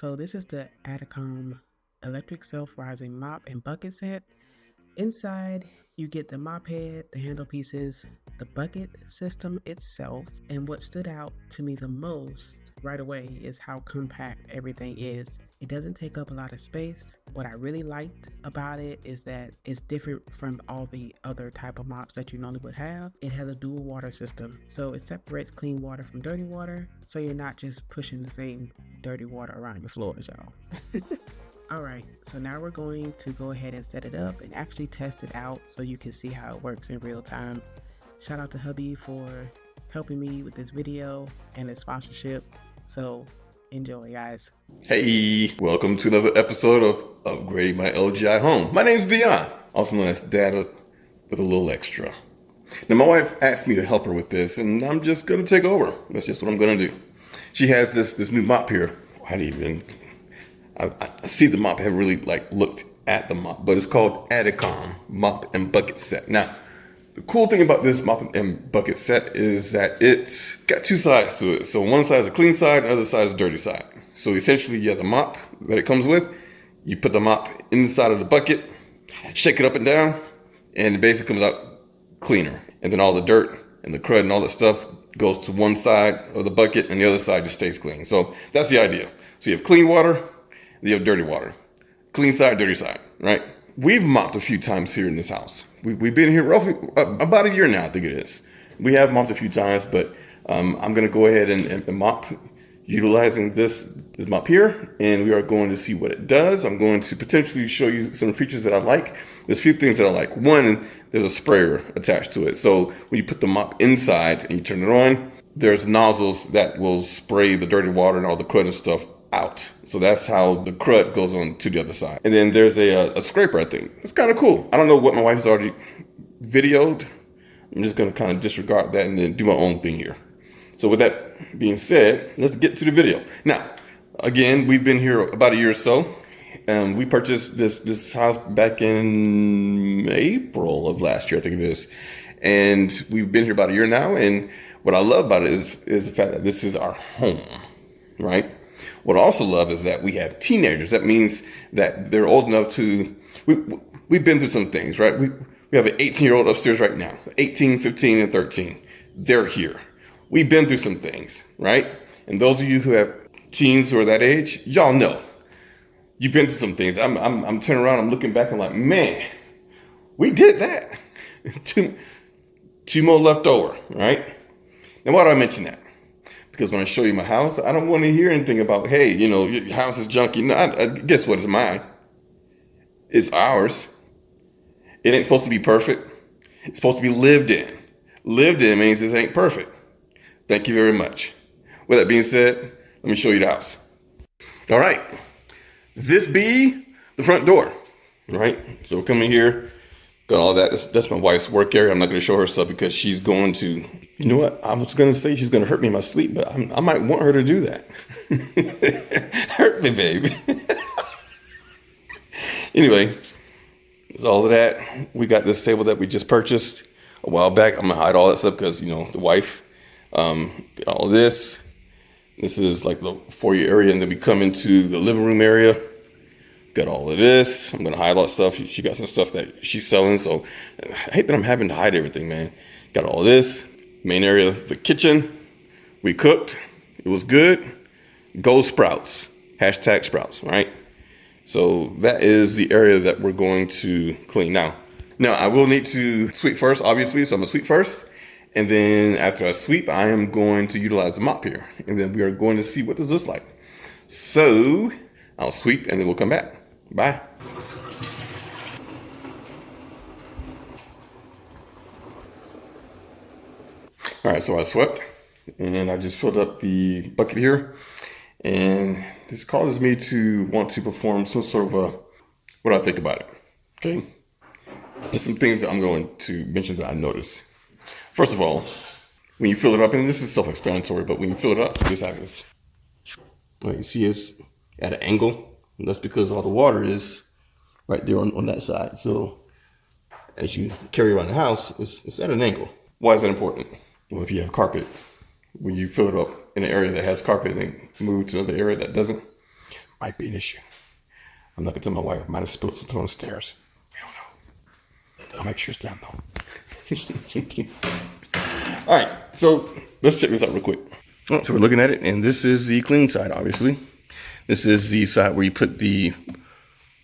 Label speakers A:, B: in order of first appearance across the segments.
A: So this is the ADICOM electric self-rising mop and bucket set. Inside, you get the mop head, the handle pieces, the bucket system itself, and what stood out to me the most right away is how compact everything is. It doesn't take up a lot of space. What I really liked about it is that it's different from all the other type of mops that you normally would have. It has a dual water system, so it separates clean water from dirty water, so you're not just pushing the same dirty water around your floors, y'all. Alright, so now we're going to go ahead and set it up and actually test it out so you can see how it works in real time. Shout out to hubby for helping me with this video and his sponsorship. So enjoy, guys.
B: Hey, welcome to another episode of Upgrade My LGI Home. My name's Dion, also known as Dad with a little extra. Now my wife asked me to help her with this and I'm just gonna take over. That's just what I'm gonna do. She has this new mop here. I see the mop. I haven't really looked at the mop, but it's called ADICOM mop and bucket set. Now, the cool thing about this mop and bucket set is that it's got two sides to it. So one side is a clean side, the other side is a dirty side. So essentially, you have the mop that it comes with. You put the mop inside of the bucket, shake it up and down, and it basically comes out cleaner. And then all the dirt and the crud and all that stuff goes to one side of the bucket, and the other side just stays clean. So that's the idea. So you have clean water. You have dirty water, clean side, dirty side, right? We've mopped a few times here in this house. We've been here roughly about a year now, I think it is. We have mopped a few times, but I'm going to go ahead and mop utilizing this mop here, and we are going to see what it does. I'm going to potentially show you some features that I like. There's a few things that I like. One, there's a sprayer attached to it. So when you put the mop inside and you turn it on, there's nozzles that will spray the dirty water and all the crud and stuff out. So that's how the crud goes on to the other side. And then there's a scraper, I think. It's kind of cool. I don't know what my wife has already videoed. I'm just going to kind of disregard that and then do my own thing here. So with that being said, let's get to the video. Now, again, we've been here about a year or so. We purchased this house back in April of last year, I think it is. And we've been here about a year now. And what I love about it is the fact that this is our home, right? What I also love is that we have teenagers. That means that they're old enough to, we've been through some things, right? We have an 18-year-old upstairs right now, 18, 15, and 13. They're here. We've been through some things, right? And those of you who have teens who are that age, y'all know. You've been through some things. I'm turning around, I'm looking back, I'm like, man, we did that. two more left over, right? Now, why do I mention that? Because when I show you my house, I don't want to hear anything about, hey, your house is junky. No, guess what? It's mine. It's ours. It ain't supposed to be perfect. It's supposed to be lived in. Lived in means this ain't perfect. Thank you very much. With that being said, let me show you the house. All right. This be the front door, right? So we're coming here. Got all that. That's my wife's work area. I'm not going to show her stuff because she's going to, you know what? I was going to say she's going to hurt me in my sleep, but I might want her to do that. Hurt me, baby. Anyway, it's all of that. We got this table that we just purchased a while back. I'm going to hide all that stuff because, the wife, got all of this. This is like the foyer area, and then we come into the living room area. Got all of this. I'm going to hide all that stuff. She got some stuff that she's selling. So I hate that I'm having to hide everything, man. Got all of this. Main area, the kitchen. We cooked. It was good. Go Sprouts. Hashtag Sprouts, right? So that is the area that we're going to clean. Now I will need to sweep first, obviously. So I'm going to sweep first. And then after I sweep, I am going to utilize the mop here. And then we are going to see what this looks like. So I'll sweep and then we'll come back. Bye. All right, so I swept and I just filled up the bucket here, and this causes me to want to perform some sort of what I think about it. Okay, there's some things that I'm going to mention that I noticed. First of all, when you fill it up, and this is self-explanatory, but when you fill it up, this happens. Well, you see it's at an angle. And that's because all the water is right there on that side. So as you carry around the house, it's at an angle. Why is that important? Well, if you have carpet, when you fill it up in an area that has carpet and then move to another area that doesn't, might be an issue. I'm not gonna tell my wife. I might have spilled something on the stairs. I don't know. I'll make sure it's down though. All right, so let's check this out real quick. Oh, so we're looking at it, and this is the clean side, obviously. This is the side where you put the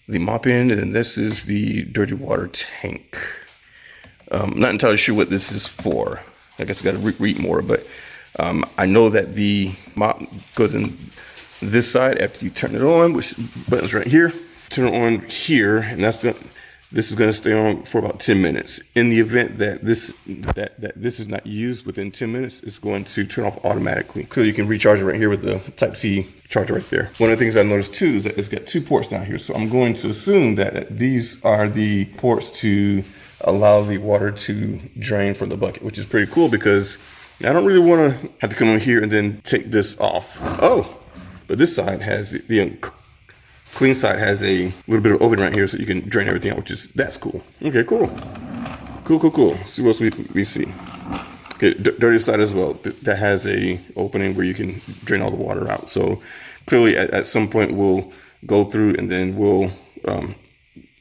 B: mop in, and this is the dirty water tank. I'm not entirely sure what this is for. I guess I got to read more, but I know that the mop goes in this side after you turn it on, which button's right here. Turn it on here, and this is going to stay on for about 10 minutes. In the event that this is not used within 10 minutes, it's going to turn off automatically. So you can recharge it right here with the Type-C charger right there. One of the things I noticed too is that it's got 2 ports down here. So I'm going to assume that these are the ports to allow the water to drain from the bucket, which is pretty cool because I don't really want to have to come in here and then take this off. Oh, but this side has the clean side has a little bit of opening right here so you can drain everything out, that's cool. Okay, cool. Cool. See what else we see. Okay, dirty side as well. That has a opening where you can drain all the water out. So clearly at some point we'll go through and then we'll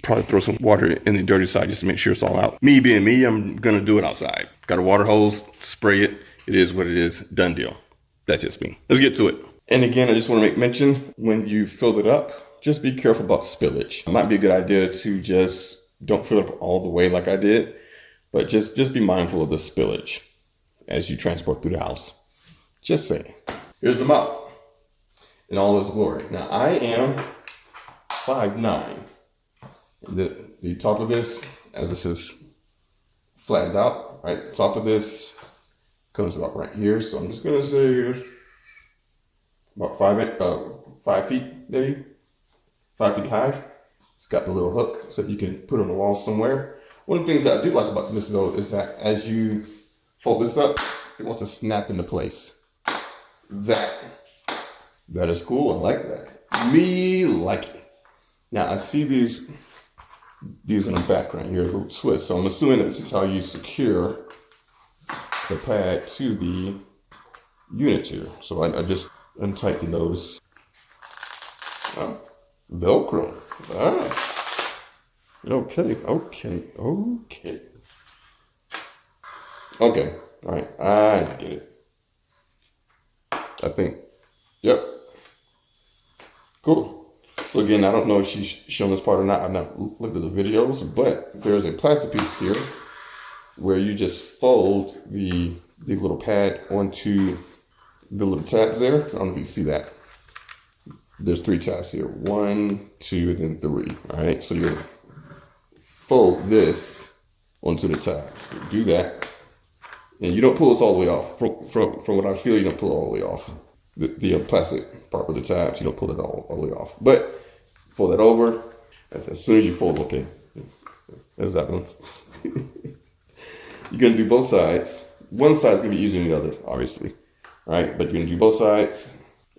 B: probably throw some water in the dirty side just to make sure it's all out. Me being me, I'm gonna do it outside. Got a water hose, spray it. It is what it is, done deal. That's just me. Let's get to it. And again, I just wanna make mention, when you fill it up, just be careful about spillage. It might be a good idea to just don't fill it up all the way like I did, but just be mindful of the spillage as you transport through the house. Just saying. Here's the mop in all its glory. Now I am 5'9". The top of this, as this is flattened out, right? Top of this comes about right here. So I'm just gonna say about 5 feet, maybe 5 feet high. It's got the little hook so you can put it on the wall somewhere. One of the things that I do like about this though is that as you fold this up, it wants to snap into place. That is cool. I like that. Me like it. Now I see these in the background here, a little twist. So I'm assuming that this is how you secure the pad to the unit here. So I just untighten those. Velcro. Okay. All right. I get it. I think. Yep. Cool. So again, I don't know if she's shown this part or not. I've not looked at the videos, but there's a plastic piece here where you just fold the little pad onto the little tabs there. I don't know if you see that. There's 3 tabs here. 1, 2, and then 3. All right. So you're gonna fold this onto the tabs. Do that, and you don't pull this all the way off. From what I feel, you don't pull it all the way off. The plastic part with the tabs, you don't pull it all the way off. But fold that over. As soon as you fold, okay. There's that one. You're gonna do both sides. One side's gonna be easier than the other, obviously. All right, but you're gonna do both sides.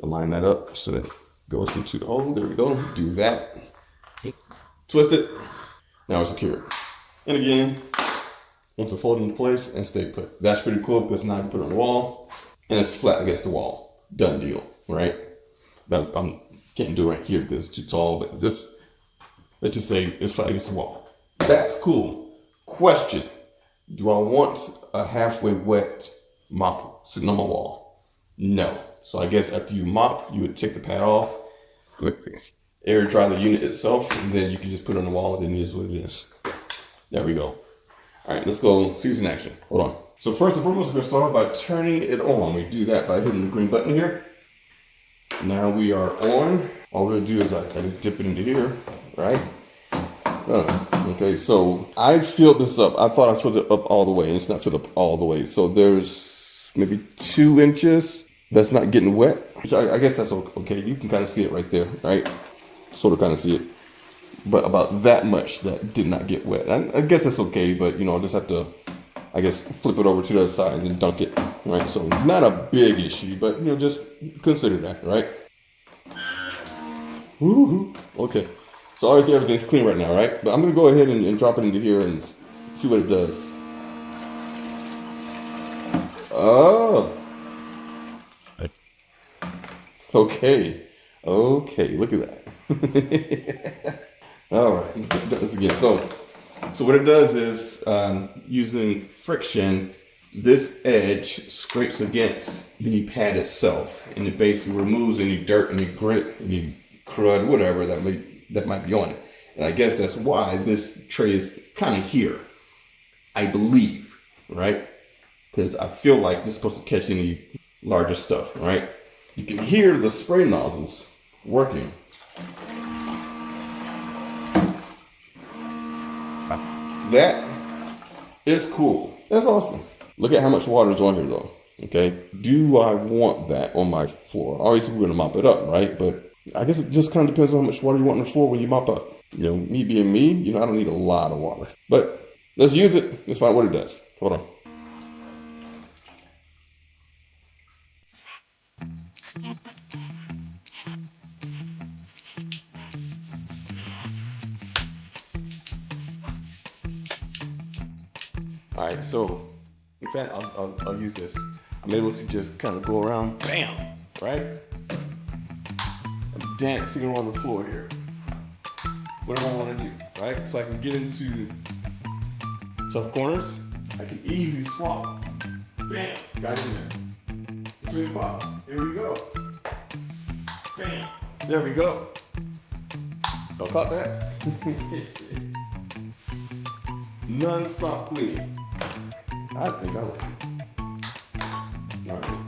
B: Align that up so that it goes into the hole. There we go. Do that. Twist it. Now it's secure. And again, once it's folded into place and stay put. That's pretty cool because now you can put it on the wall and it's flat against the wall. Done deal, right? That I can't do it right here because it's too tall, but let's just say it's flat against the wall. That's cool. Question: do I want a halfway wet mop sitting on my wall? No. So I guess after you mop, you would take the pad off, air dry the unit itself, and then you can just put it on the wall, and then it is what it is. There we go. All right, let's go see this in action. Hold on. So first and foremost, we're going to start by turning it on. We do that by hitting the green button here. Now we are on. All we're going to do is I just dip it into here, right? Okay, so I filled this up. I thought I filled it up all the way, and it's not filled up all the way. So there's maybe 2 inches that's not getting wet, which I guess that's okay. You can kind of see it right there, right? Sort of kind of see it. But about that much that did not get wet. I guess that's okay, but you know, I just have to, I guess, flip it over to the other side and then dunk it, right? So not a big issue, but you know, just consider that, right? Woohoo! Okay, so obviously everything's clean right now, right? But I'm gonna go ahead and drop it into here and see what it does. Oh, okay. Okay, look at that. All right, let's do this again. So what it does is using friction, this edge scrapes against the pad itself, and it basically removes any dirt, any grit, any crud, whatever that might be on it. And I guess that's why this tray is kind of here, I believe, right? Because I feel like it's supposed to catch any larger stuff, right? You can hear the spray nozzles working. That is cool. That's awesome. Look at how much water is on here though. Okay. Do I want that on my floor? Obviously we're gonna mop it up, right? But I guess it just kind of depends on how much water you want on the floor when you mop up. You know, me being me, you know, I don't need a lot of water. But let's use it. Let's find what it does. Hold on. All right, so in fact, I'll use this. I'm able to just kind of go around, bam, right? I'm dancing around the floor here. Whatever I want to do, right? So I can get into some corners. I can easily swap. Bam, got in there. Between pops. Here we go. Bam, there we go. Don't caught that. Non-stop cleaning. I think I like it. All right.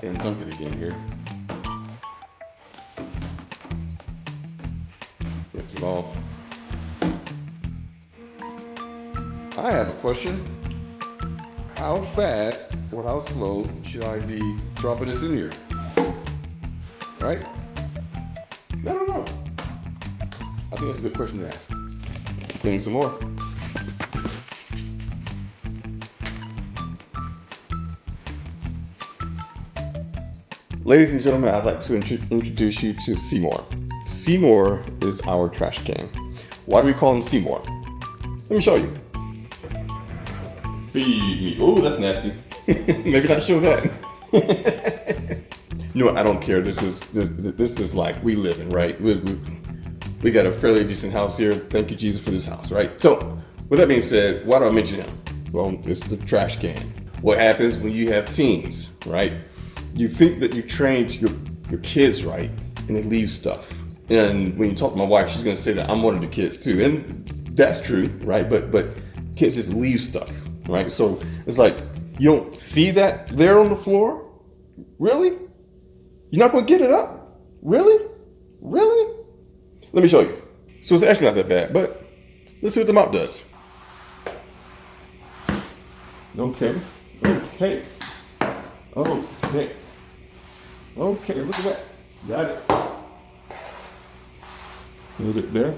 B: And dunk it again here. Rinse it off. I have a question. How fast or how slow should I be dropping this in here? Right? I don't know. I think that's a good question to ask. Cleaning some more. Ladies and gentlemen, I'd like to introduce you to Seymour. Seymour is our trash can. Why do we call him Seymour? Let me show you. Feed me. Oh, that's nasty. Maybe not show that. You know what? I don't care. This is like we live in, right? We got a fairly decent house here. Thank you, Jesus, for this house, right? So, with that being said, why do I mention him? Well, it's the trash can. What happens when you have teens, right? You think that you trained your kids right, and they leave stuff. And when you talk to my wife, she's gonna say that I'm one of the kids too, and that's true, right? But kids just leave stuff, right? So it's like you don't see that there on the floor. Really? You're not gonna get it up? Really? Really? Let me show you. So it's actually not that bad, but let's see what the mop does. Okay. Okay, look at that. Got it. A little bit there.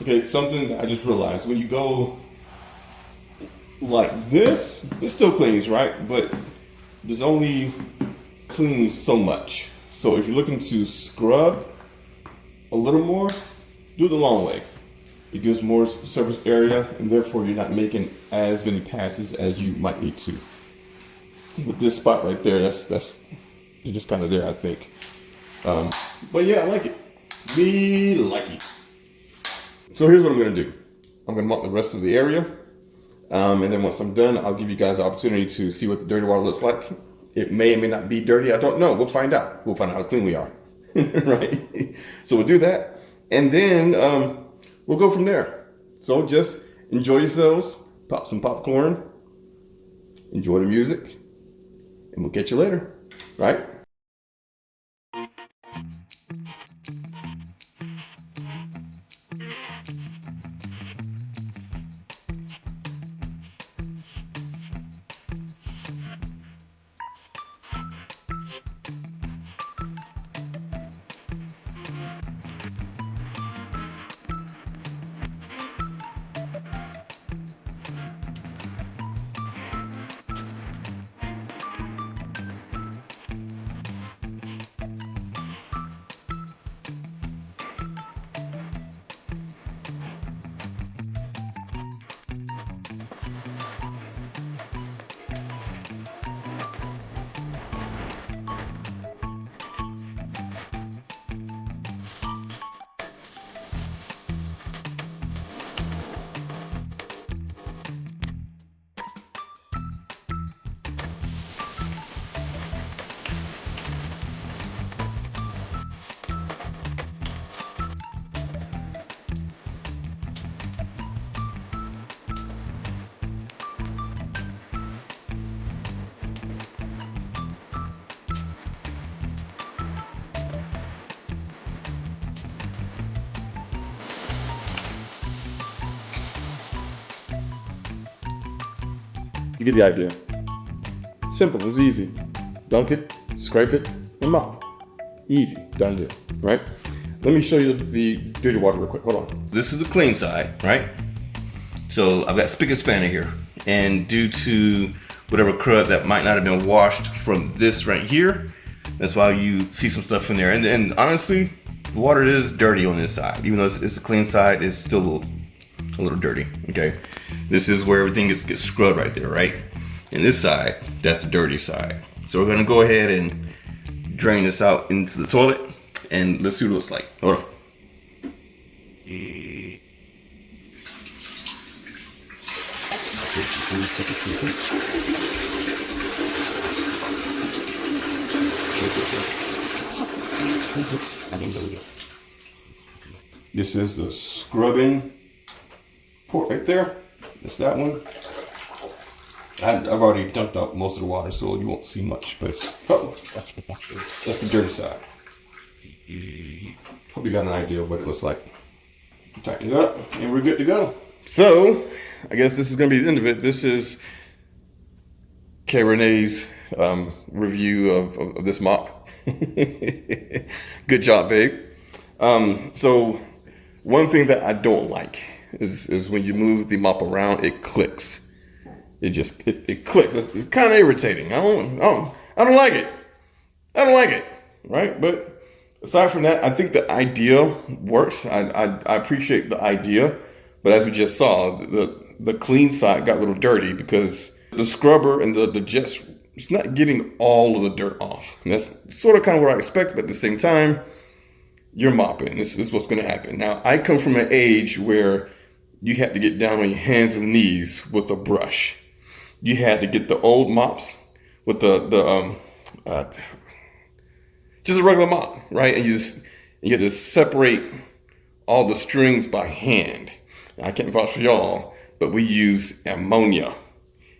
B: Okay, something that I just realized. When you go like this, it still cleans, right? But there's only cleans so much. So if you're looking to scrub a little more, do it the long way. It gives more surface area, and therefore you're not making as many passes as you might need to. With this spot right there, that's you're just kind of there, I think. But yeah, I like it. We like it. So here's what I'm gonna do. I'm gonna mop the rest of the area, and then once I'm done, I'll give you guys the opportunity to see what the dirty water looks like. It may or may not be dirty. I don't know. We'll find out. We'll find out how clean we are, right? So we'll do that, and then we'll go from there. So just enjoy yourselves. Pop some popcorn. Enjoy the music, and we'll catch you later, right? You get the idea. Simple, it's easy. Dunk it, scrape it, and mop. Easy, done deal, right? Let me show you the dirty water real quick. Hold on. This is the clean side, right? So I've got spigot spanner here, and due to whatever crud that might not have been washed from this right here, that's why you see some stuff in there. And honestly, the water is dirty on this side. Even though it's the clean side, it's still a little dirty, okay? This is where everything gets scrubbed right there, right? And this side, that's the dirty side. So we're gonna go ahead and drain this out into the toilet, and let's see what it looks like. Hold on. This is the scrubbing port right there. That's that one. I've already dumped out most of the water, so you won't see much, but that's the dirty side. Hope you got an idea of what it looks like. Tighten it up, and we're good to go. So, I guess this is going to be the end of it. This is René's review of this mop. Good job, babe. So, one thing that I don't like is when you move the mop around, it clicks. It clicks. It's kind of irritating. I don't like it. I don't like it. Right? But aside from that, I think the idea works. I appreciate the idea, but as we just saw, the clean side got a little dirty because the scrubber and the jets, it's not getting all of the dirt off. And that's sort of kind of what I expect, but at the same time, you're mopping. This is what's going to happen. Now, I come from an age where you had to get down on your hands and knees with a brush. You had to get the old mops with just a regular mop, right? And you had to separate all the strings by hand. Now, I can't vouch for y'all, but we use ammonia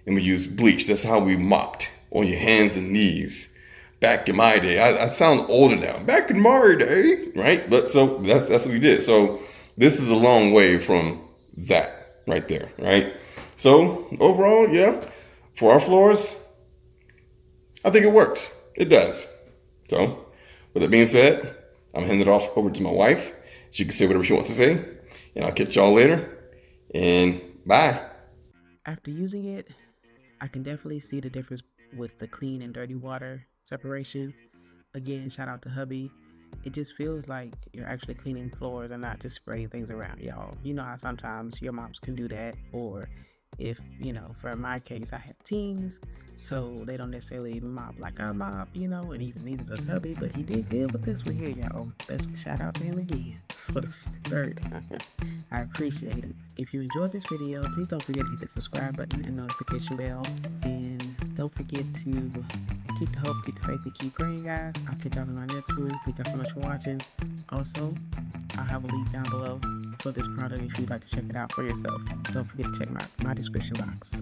B: and we use bleach. That's how we mopped, on your hands and knees. Back in my day, I sound older now. Back in my day, right? But so that's what we did. So this is a long way from that right there, right? So overall, yeah, for our floors, I think it works. It does. So with that being said, I'm handing it off over to my wife. She can say whatever she wants to say, and I'll catch y'all later. And bye.
A: After using it, I can definitely see the difference with the clean and dirty water separation. Again, shout out to hubby. It just feels like you're actually cleaning floors and not just spraying things around, y'all. You know how sometimes your mops can do that, or if, for my case, I have teens, so they don't necessarily mop like I mop, and even neither does hubby, but he did good with this one here, y'all. Let's shout out to him again for the third time. I appreciate it. If you enjoyed this video, please don't forget to hit the subscribe button and notification bell, and don't forget to keep the hope, keep the faith, and keep praying, guys. I'll catch y'all in my next one. Thank y'all so much for watching. Also, I'll have a link down below for this product if you'd like to check it out for yourself. Don't forget to check my description box.